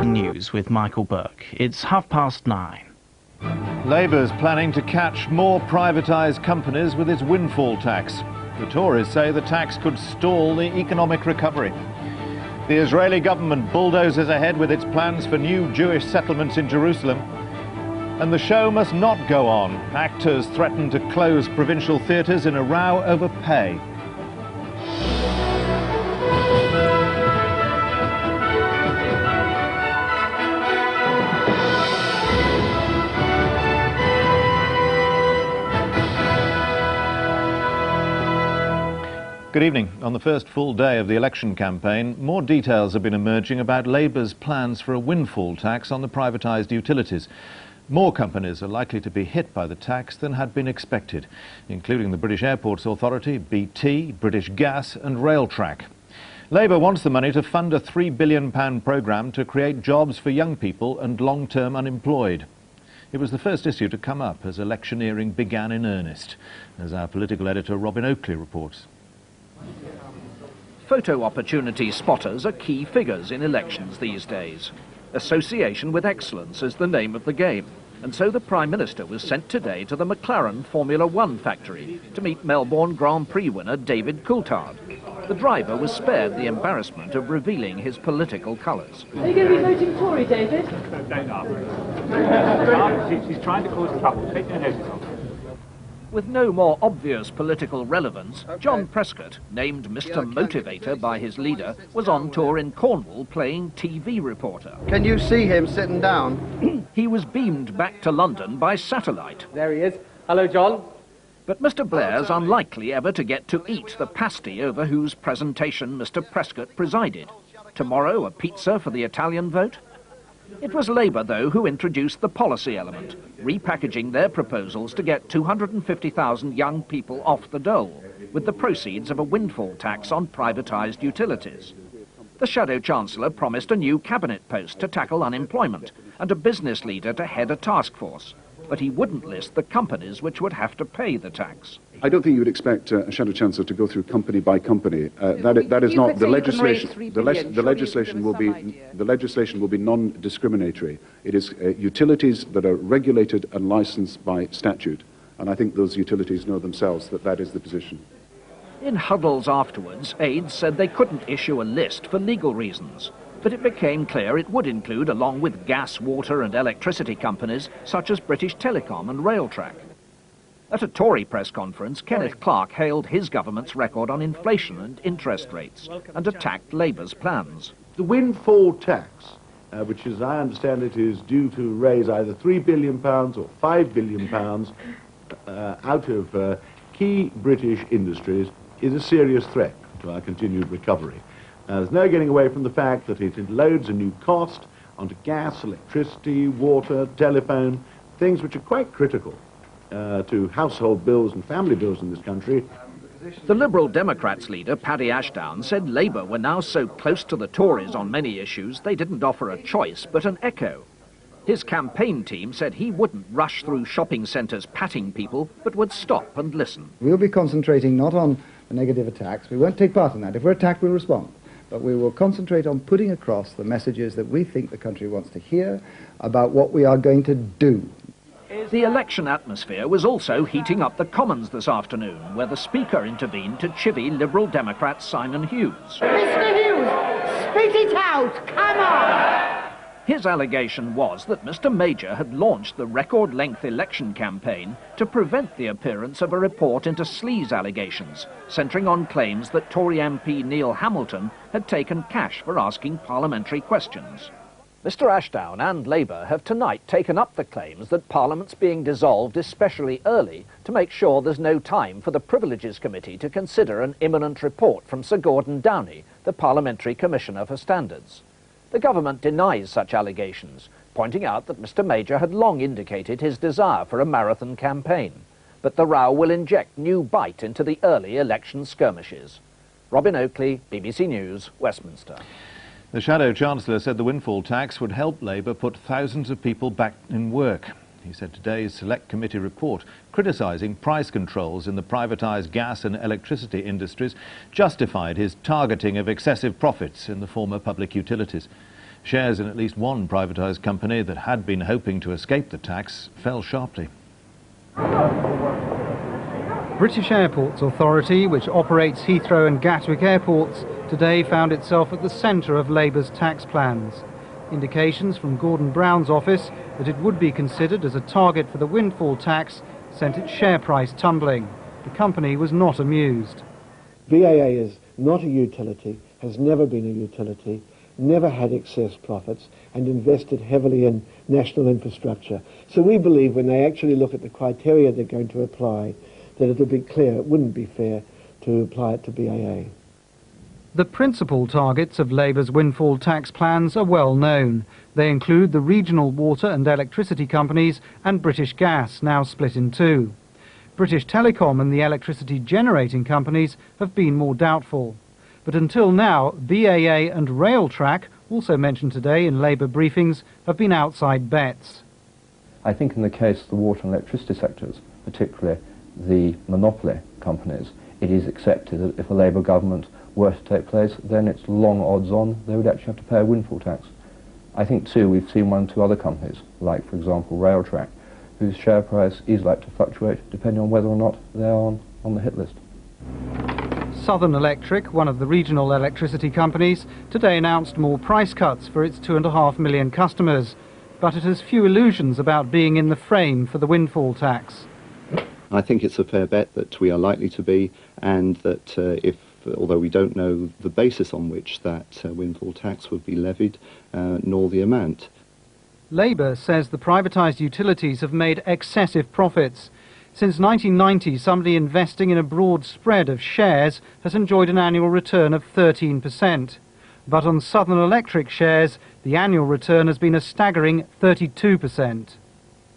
Breaking news with Michael Burke. It's 9:30. Labour's planning to catch more privatised companies with its windfall tax. The Tories say the tax could stall the economic recovery. The Israeli government bulldozes ahead with its plans for new Jewish settlements in Jerusalem. And the show must not go on. Actors threaten to close provincial theatres in a row over pay. Good evening. On the first full day of the election campaign, more details have been emerging about Labour's plans for a windfall tax on the privatised utilities. More companies are likely to be hit by the tax than had been expected, including the British Airports Authority, BT, British Gas and Railtrack. Labour wants the money to fund a £3 billion programme to create jobs for young people and long-term unemployed. It was the first issue to come up as electioneering began in earnest, as our political editor Robin Oakley reports. Photo opportunity spotters are key figures in elections these days. Association with excellence is the name of the game, and so the Prime Minister was sent today to the McLaren Formula One factory to meet Melbourne Grand Prix winner David Coulthard. The driver was spared the embarrassment of revealing his political colours. Are you going to be voting Tory, David? No. She's trying to cause trouble. Take no notice of her. With no more obvious political relevance, John Prescott, named Mr. Motivator by his leader, was on tour in Cornwall playing TV reporter. Can you see him sitting down? He was beamed back to London by satellite. There he is. Hello, John. But Mr. Blair's unlikely ever to get to eat the pasty over whose presentation Mr. Prescott presided. Tomorrow, a pizza for the Italian vote? It was Labour, though, who introduced the policy element, repackaging their proposals to get 250,000 young people off the dole, with the proceeds of a windfall tax on privatised utilities. The Shadow Chancellor promised a new cabinet post to tackle unemployment and a business leader to head a task force, but he wouldn't list the companies which would have to pay the tax. I don't think you would expect a Shadow Chancellor to go through company by company. That is not the legislation. The legislation will be non-discriminatory. It is utilities that are regulated and licensed by statute, and I think those utilities know themselves that that is the position. In huddles afterwards, aides said they couldn't issue a list for legal reasons, but it became clear it would include, along with gas, water and electricity companies such as British Telecom and Railtrack. At a Tory press conference, Kenneth Clarke hailed his government's record on inflation and interest rates and attacked Labour's plans. The windfall tax, which as I understand it is due to raise either £3 billion or £5 billion out of key British industries, is a serious threat to our continued recovery. There's no getting away from the fact that it loads a new cost onto gas, electricity, water, telephone, things which are quite critical to household bills and family bills in this country. The Liberal Democrats leader, Paddy Ashdown, said Labour were now so close to the Tories on many issues they didn't offer a choice but an echo. His campaign team said he wouldn't rush through shopping centres patting people, but would stop and listen. We'll be concentrating not on the negative attacks. We won't take part in that. If we're attacked, we'll respond. But we will concentrate on putting across the messages that we think the country wants to hear about what we are going to do. The election atmosphere was also heating up the Commons this afternoon, where the Speaker intervened to chivvy Liberal Democrat Simon Hughes. Mr. Hughes, spit it out, come on! His allegation was that Mr. Major had launched the record-length election campaign to prevent the appearance of a report into sleaze allegations, centring on claims that Tory MP Neil Hamilton had taken cash for asking parliamentary questions. Mr. Ashdown and Labour have tonight taken up the claims that Parliament's being dissolved especially early to make sure there's no time for the Privileges Committee to consider an imminent report from Sir Gordon Downey, the Parliamentary Commissioner for Standards. The government denies such allegations, pointing out that Mr. Major had long indicated his desire for a marathon campaign, but the row will inject new bite into the early election skirmishes. Robin Oakley, BBC News, Westminster. The Shadow Chancellor said the windfall tax would help Labour put thousands of people back in work. He said today's Select Committee report criticising price controls in the privatised gas and electricity industries justified his targeting of excessive profits in the former public utilities. Shares in at least one privatised company that had been hoping to escape the tax fell sharply. British Airports Authority, which operates Heathrow and Gatwick airports, today found itself at the centre of Labour's tax plans. Indications from Gordon Brown's office that it would be considered as a target for the windfall tax sent its share price tumbling. The company was not amused. BAA is not a utility, has never been a utility, never had excess profits, and invested heavily in national infrastructure. So we believe when they actually look at the criteria they're going to apply, that it'll be clear it wouldn't be fair to apply it to BAA. The principal targets of Labour's windfall tax plans are well known. They include the regional water and electricity companies and British Gas, now split in two. British Telecom and the electricity generating companies have been more doubtful. But until now, BAA and Railtrack, also mentioned today in Labour briefings, have been outside bets. I think in the case of the water and electricity sectors, particularly the monopoly companies, it is accepted that if a Labour government were to take place, then it's long odds on they would actually have to pay a windfall tax. I think too we've seen one or two other companies, like for example Railtrack, whose share price is likely to fluctuate depending on whether or not they're on the hit list. Southern Electric, one of the regional electricity companies, today announced more price cuts for its 2.5 million customers, but it has few illusions about being in the frame for the windfall tax. I think it's a fair bet that we are likely to be, and that although we don't know the basis on which that windfall tax would be levied, nor the amount. Labour says the privatised utilities have made excessive profits. Since 1990, somebody investing in a broad spread of shares has enjoyed an annual return of 13%. But on Southern Electric shares, the annual return has been a staggering 32%.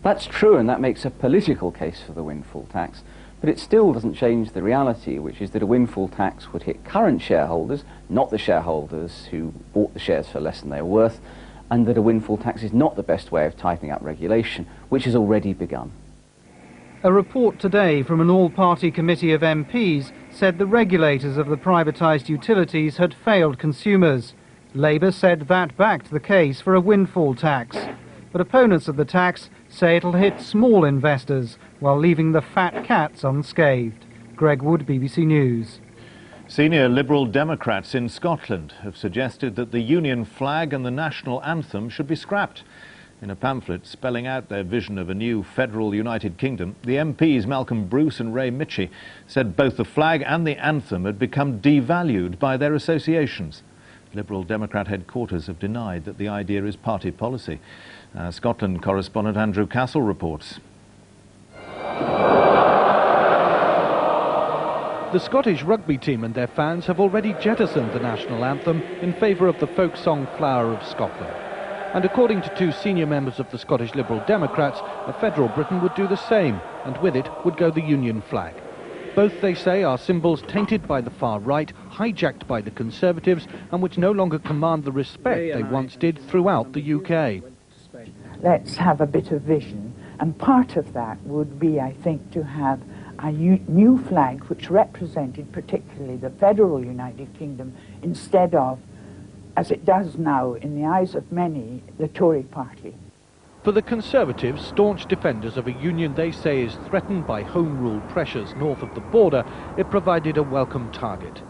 That's true, and that makes a political case for the windfall tax, but it still doesn't change the reality, which is that a windfall tax would hit current shareholders, not the shareholders who bought the shares for less than they were worth, and that a windfall tax is not the best way of tightening up regulation, which has already begun. A report today from an all-party committee of MPs said the regulators of the privatised utilities had failed consumers. Labour said that backed the case for a windfall tax. But opponents of the tax say it'll hit small investors while leaving the fat cats unscathed. Greg Wood, BBC News. Senior Liberal Democrats in Scotland have suggested that the Union flag and the national anthem should be scrapped. In a pamphlet spelling out their vision of a new federal United Kingdom, the MPs Malcolm Bruce and Ray MICHIE said both the flag and the anthem had become devalued by their associations. Liberal Democrat headquarters have denied that the idea is party policy. Scotland correspondent Andrew CASSELL reports. The Scottish rugby team and their fans have already jettisoned the national anthem in favour of the folk song Flower of Scotland. And according to two senior members of the Scottish Liberal Democrats, a federal Britain would do the same, and with it would go the Union flag. Both, they say, are symbols tainted by the far right, hijacked by the Conservatives, and which no longer command the respect they once did throughout the UK. Let's have a bit of vision, and part of that would be, I think, to have a new flag which represented particularly the federal United Kingdom instead of, as it does now in the eyes of many, the Tory party. For the Conservatives, staunch defenders of a union they say is threatened by home rule pressures north of the border, it provided a welcome target.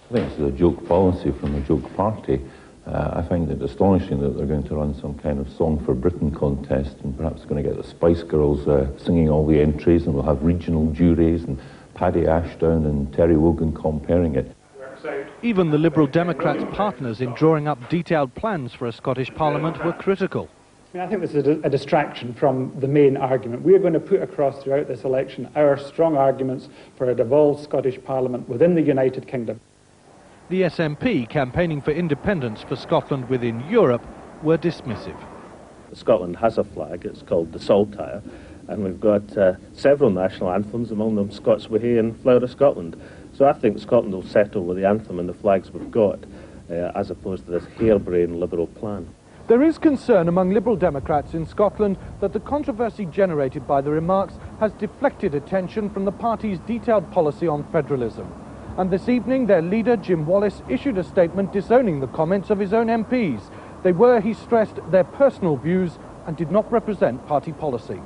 I think it's a joke policy from a joke party. I find it astonishing that they're going to run some kind of Song for Britain contest and perhaps going to get the Spice Girls singing all the entries, and we'll have regional juries and Paddy Ashdown and Terry Wogan comparing it. Even the Liberal Democrats' partners in drawing up detailed plans for a Scottish Parliament were critical. I think this is a distraction from the main argument. We are going to put across throughout this election our strong arguments for a devolved Scottish Parliament within the United Kingdom. The SNP, campaigning for independence for Scotland within Europe, were dismissive. Scotland has a flag, it's called the Saltire, and we've got several national anthems, among them Scots Wahey and Flower of Scotland. So I think Scotland will settle with the anthem and the flags we've got, as opposed to this harebrained Liberal plan. There is concern among Liberal Democrats in Scotland that the controversy generated by the remarks has deflected attention from the party's detailed policy on federalism. And this evening, their leader, Jim Wallace, issued a statement disowning the comments of his own MPs, They were, he stressed, their personal views and did not represent party policy.